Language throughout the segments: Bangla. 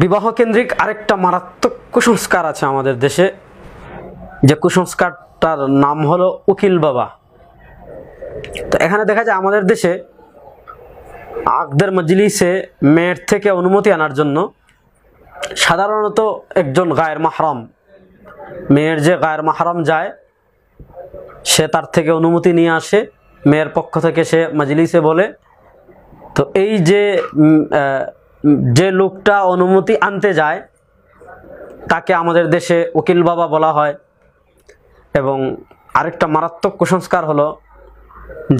বিবাহ কেন্দ্রিক আরেকটা মারাত্মক কুসংস্কার আছে আমাদের দেশে, যে কুসংস্কারটার নাম হলো উকিল বাবা। তো এখানে দেখা যায় আমাদের দেশে আকদের মজলিসে মেয়ের থেকে অনুমতি আনার জন্য সাধারণত একজন গায়ের মাহরাম, মেয়ের যে গায়ের মাহরাম যায় সে তার থেকে অনুমতি নিয়ে আসে, মেয়ের পক্ষ থেকে সে মজলিসে বলে। তো এই যে লোকটা অনুমতি আনতে যায় তাকে আমাদের দেশে উকিল বাবা বলা হয়। এবং আরেকটা মারাত্মক কুসংস্কার হলো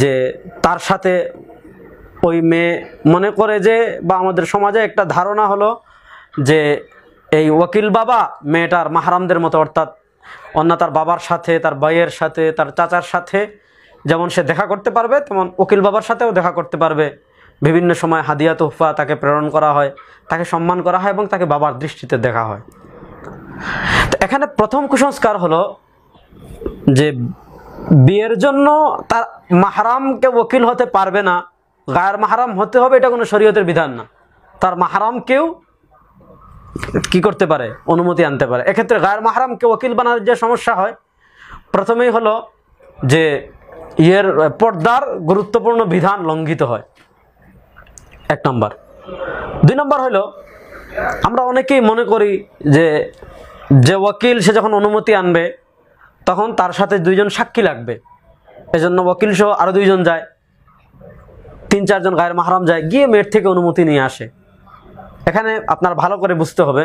যে তার সাথে ওই মেয়ে মনে করে যে, বা আমাদের সমাজে একটা ধারণা হলো যে এই ওকিল বাবা মেয়েটার মাহরামদের মতো, অর্থাৎ অন্য তার বাবার সাথে, তার ভাইয়ের সাথে, তার চাচার সাথে যেমন সে দেখা করতে পারবে, তেমন উকিল বাবার সাথেও দেখা করতে পারবে। বিভিন্ন সময় হাদিয়া তোহফা তাকে প্রেরণ করা হয়, তাকে সম্মান করা হয় এবং তাকে বাবার দৃষ্টিতে দেখা হয়। তো এখানে প্রথম কুসংস্কার হলো যে বিয়ের জন্য তার মাহরামকে ওকিল হতে পারবে না, গায়ের মাহরাম হতে হবে, এটা কোনো শরীয়তের বিধান না। তার মাহরামকেও কি করতে পারে, অনুমতি আনতে পারে। এক্ষেত্রে গায়ের মাহরামকে ওকিল বানানোর যে সমস্যা হয়, প্রথমেই হলো যে এর পর্দার গুরুত্বপূর্ণ বিধান লঙ্ঘিত হয়, এক নম্বর। দুই নম্বর হলো আমরা অনেকেই মনে করি যে ওকিল সে যখন অনুমতি আনবে তখন তার সাথে দুইজন সাক্ষী লাগবে, এজন্য ওকিল সহ আরো দুইজন যায়, 3-4 জন গায়ের মাহরাম যায়, গিয়ে মেয়ের থেকে অনুমতি নিয়ে আসে। এখানে আপনার ভালো করে বুঝতে হবে,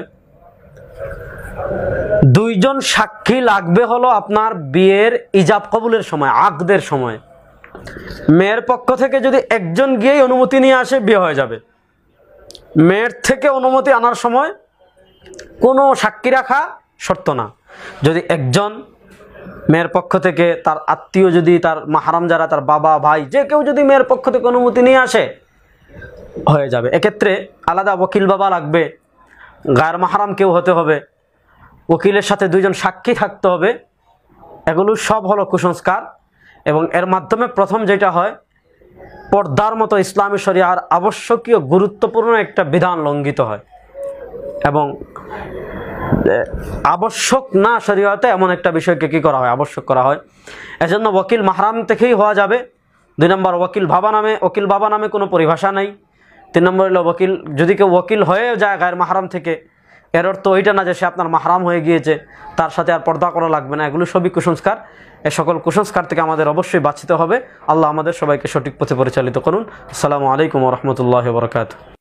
দুইজন সাক্ষী লাগবে হলো আপনার বিয়ের ইজাব কবুলের সময়, আকদের সময়। মেয়ের পক্ষ থেকে যদি একজন গিয়েই অনুমতি নিয়ে আসে বিয়ে হয়ে যাবে। মেয়ের থেকে অনুমতি আনার সময় কোনো সাক্ষী রাখা শর্ত না। যদি একজন মেয়ের পক্ষ থেকে, তার আত্মীয় যদি, তার মাহরাম যারা, তার বাবা ভাই যে কেউ যদি মেয়ের পক্ষ থেকে অনুমতি নিয়ে আসে হয়ে যাবে। এক্ষেত্রে আলাদা ওকিল বাবা লাগবে, গায়ের মাহরাম কেউ হতে হবে, উকিলের সাথে 2 জন সাক্ষী থাকতে হবে। এগুলো সব হলো কুসংস্কার। এবং এর মাধ্যমে প্রথম যেটা হয়, পর্দার মতো ইসলামী শরিয়ার আবশ্যকীয় গুরুত্বপূর্ণ একটা বিধান লঙ্ঘিত হয়। এবং আবশ্যক না শরিয়তে এমন একটা বিষয়কে কি করা হয়, আবশ্যক করা হয়। এজন্য ওকিল মাহরাম থেকেই হওয়া যাবে। 2 নম্বর, ওকিল বাবা নামে কোনো পরিভাষা নাই। 3 নম্বর হলো ওকিল, যদি কেউ ওকিল হয়ে যায় গায়ের মাহরাম থেকে, এর অর্থ ওইটা না যে সে আপনার মাহরাম হয়ে গিয়েছে, তার সাথে আর পর্দা করা লাগবে না। এগুলো সবই কুসংস্কার। এই সকল কুসংস্কার থেকে আমাদের অবশ্যই বাঁচতে হবে। আল্লাহ আমাদের সবাইকে সঠিক পথে পরিচালিত করুন। আসসালামু আলাইকুম ওয়া রাহমাতুল্লাহি ওয়া বারাকাতুহু।